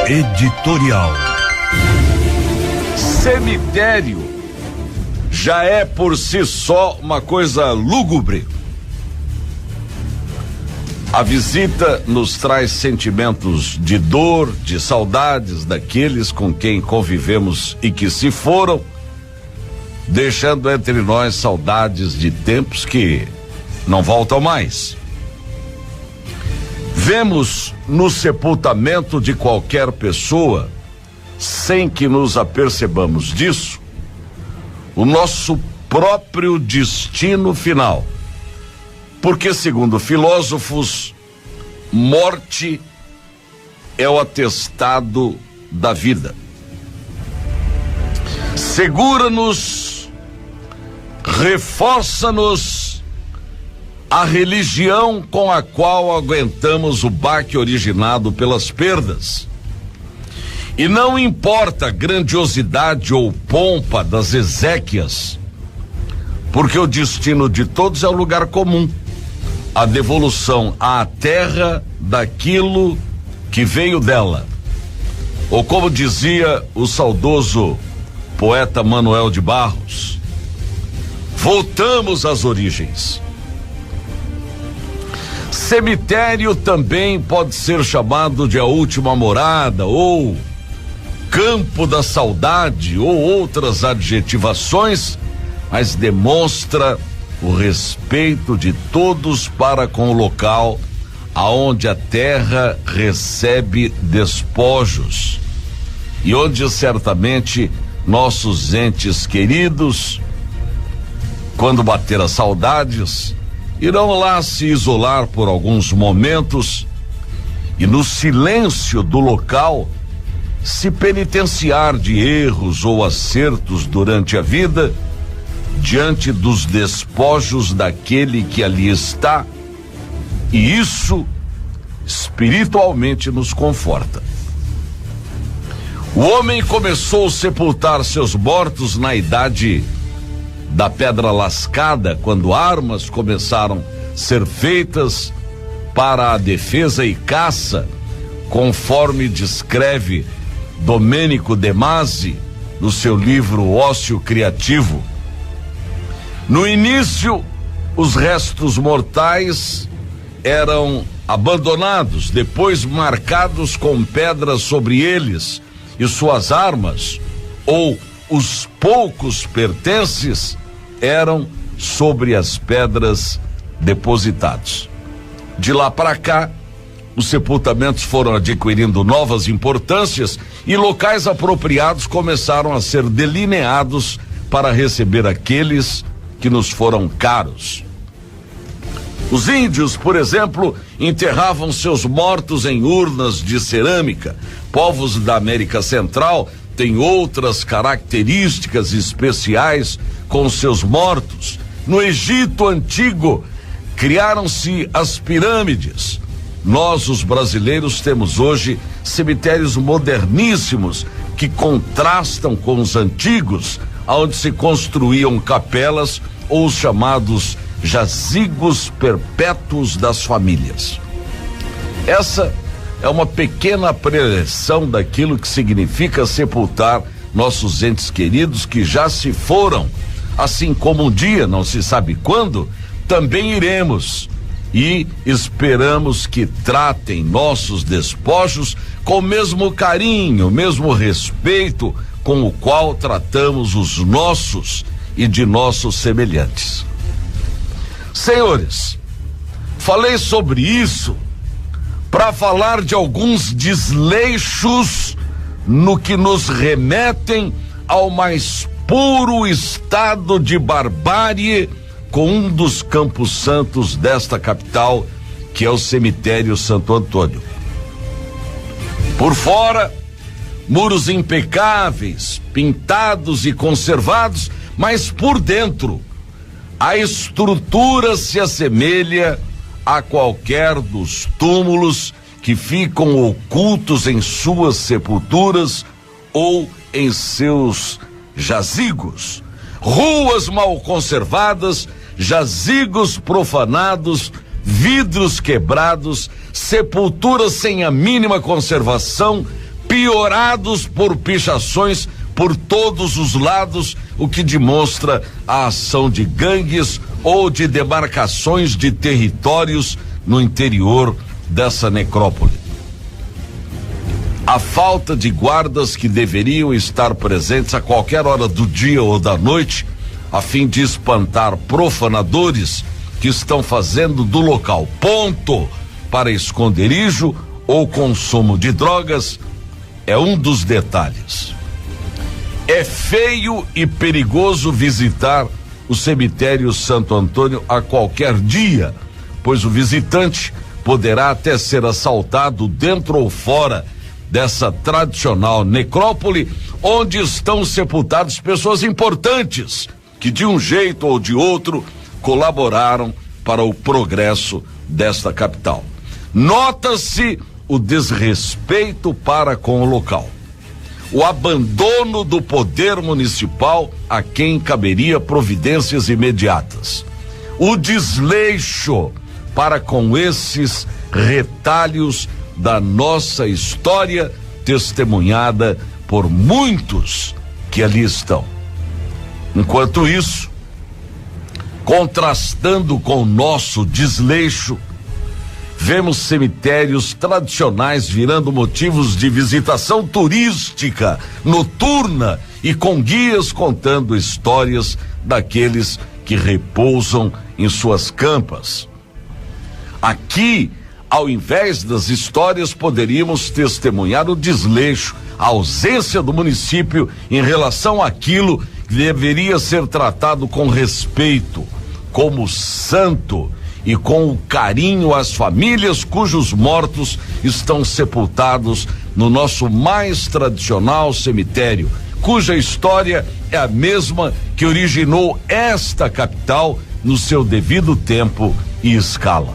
Editorial. Cemitério já é por si só uma coisa lúgubre. A visita nos traz sentimentos de dor, de saudades daqueles com quem convivemos e que se foram, deixando entre nós saudades de tempos que não voltam mais. Vemos no sepultamento de qualquer pessoa, sem que nos apercebamos disso, o nosso próprio destino final. Porque, segundo filósofos, morte é o atestado da vida. Segura-nos, reforça-nos a religião com a qual aguentamos o baque originado pelas perdas. E não importa a grandiosidade ou pompa das exéquias, porque o destino de todos é o lugar comum. A devolução à terra daquilo que veio dela. Ou como dizia o saudoso poeta Manuel de Barros, voltamos às origens. Cemitério também pode ser chamado de a última morada, ou campo da saudade, ou outras adjetivações, mas demonstra o respeito de todos para com o local aonde a terra recebe despojos e onde certamente nossos entes queridos, quando bater as saudades, irão lá se isolar por alguns momentos e no silêncio do local se penitenciar de erros ou acertos durante a vida, diante dos despojos daquele que ali está, e isso espiritualmente nos conforta. O homem começou a sepultar seus mortos na idade da pedra lascada, quando armas começaram a ser feitas para a defesa e caça, conforme descreve Domênico De Masi no seu livro Ócio Criativo. No início, os restos mortais eram abandonados, depois marcados com pedras sobre eles, e suas armas, ou os poucos pertences, eram sobre as pedras depositados. De lá para cá, os sepultamentos foram adquirindo novas importâncias e locais apropriados começaram a ser delineados para receber aqueles que nos foram caros. Os índios, por exemplo, enterravam seus mortos em urnas de cerâmica. Povos da América Central têm outras características especiais com seus mortos. No Egito Antigo, criaram-se as pirâmides. Nós, os brasileiros, temos hoje cemitérios moderníssimos que contrastam com os antigos, onde se construíam capelas ou os chamados jazigos perpétuos das famílias. Essa é uma pequena preleção daquilo que significa sepultar nossos entes queridos que já se foram, assim como um dia, não se sabe quando, também iremos, e esperamos que tratem nossos despojos com o mesmo carinho, o mesmo respeito com o qual tratamos os nossos e de nossos semelhantes. Senhores, falei sobre isso para falar de alguns desleixos no que nos remetem ao mais puro estado de barbárie com um dos campos santos desta capital, que é o cemitério Santo Antônio. Por fora, muros impecáveis, pintados e conservados, mas por dentro, a estrutura se assemelha a qualquer dos túmulos que ficam ocultos em suas sepulturas ou em seus jazigos. Ruas mal conservadas, jazigos profanados, vidros quebrados, sepulturas sem a mínima conservação, piorados por pichações por todos os lados, o que demonstra a ação de gangues ou de demarcações de territórios no interior dessa necrópole. A falta de guardas que deveriam estar presentes a qualquer hora do dia ou da noite, a fim de espantar profanadores que estão fazendo do local ponto para esconderijo ou consumo de drogas, é um dos detalhes. É feio e perigoso visitar o cemitério Santo Antônio a qualquer dia, pois o visitante poderá até ser assaltado dentro ou fora dessa tradicional necrópole, onde estão sepultadas pessoas importantes que de um jeito ou de outro colaboraram para o progresso desta capital. Nota-se o desrespeito para com o local, o abandono do poder municipal a quem caberia providências imediatas, o desleixo para com esses retalhos da nossa história testemunhada por muitos que ali estão. Enquanto isso, contrastando com o nosso desleixo, vemos cemitérios tradicionais virando motivos de visitação turística noturna e com guias contando histórias daqueles que repousam em suas campas. Aqui, ao invés das histórias, poderíamos testemunhar o desleixo, a ausência do município em relação àquilo que deveria ser tratado com respeito, como santo, e com o carinho às famílias cujos mortos estão sepultados no nosso mais tradicional cemitério, cuja história é a mesma que originou esta capital no seu devido tempo e escala.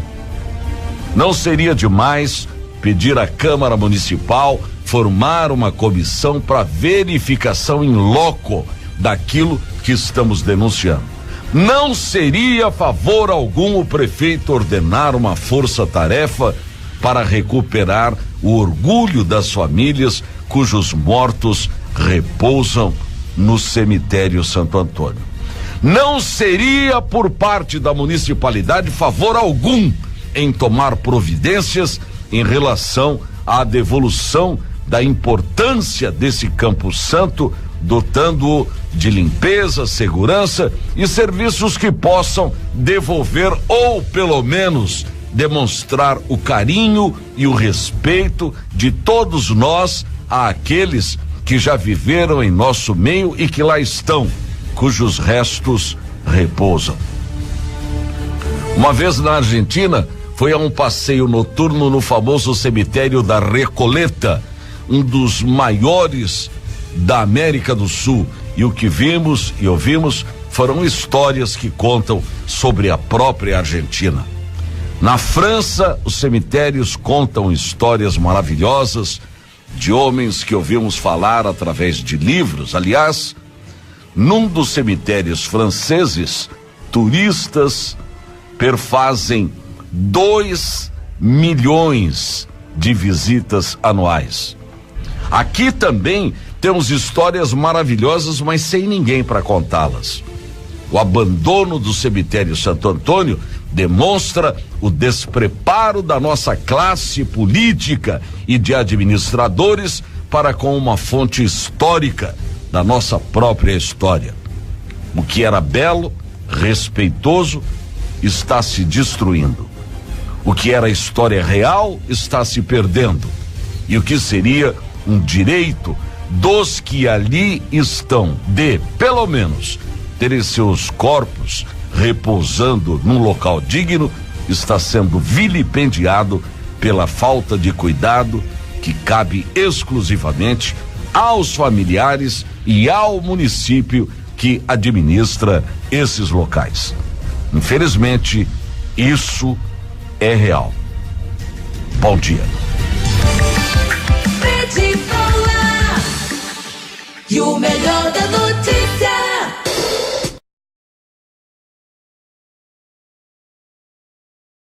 Não seria demais pedir à Câmara Municipal formar uma comissão para verificação in loco daquilo que estamos denunciando. Não seria favor algum o prefeito ordenar uma força-tarefa para recuperar o orgulho das famílias cujos mortos repousam no cemitério Santo Antônio. Não seria por parte da municipalidade favor algum em tomar providências em relação à devolução da importância desse Campo Santo, dotando-o de limpeza, segurança e serviços que possam devolver ou pelo menos demonstrar o carinho e o respeito de todos nós àqueles que já viveram em nosso meio e que lá estão, cujos restos repousam. Uma vez na Argentina, foi a um passeio noturno no famoso cemitério da Recoleta, um dos maiores da América do Sul, e o que vimos e ouvimos foram histórias que contam sobre a própria Argentina. Na França, os cemitérios contam histórias maravilhosas de homens que ouvimos falar através de livros. Aliás, num dos cemitérios franceses, turistas perfazem 2 milhões de visitas anuais. Aqui também temos histórias maravilhosas, mas sem ninguém para contá-las. O abandono do cemitério Santo Antônio demonstra o despreparo da nossa classe política e de administradores para com uma fonte histórica da nossa própria história. O que era belo, respeitoso, está se destruindo. O que era história real está se perdendo. E o que seria um direito dos que ali estão de, pelo menos, terem seus corpos repousando num local digno, está sendo vilipendiado pela falta de cuidado que cabe exclusivamente aos familiares e ao município que administra esses locais. Infelizmente, isso é real. Bom dia. E o melhor da notícia.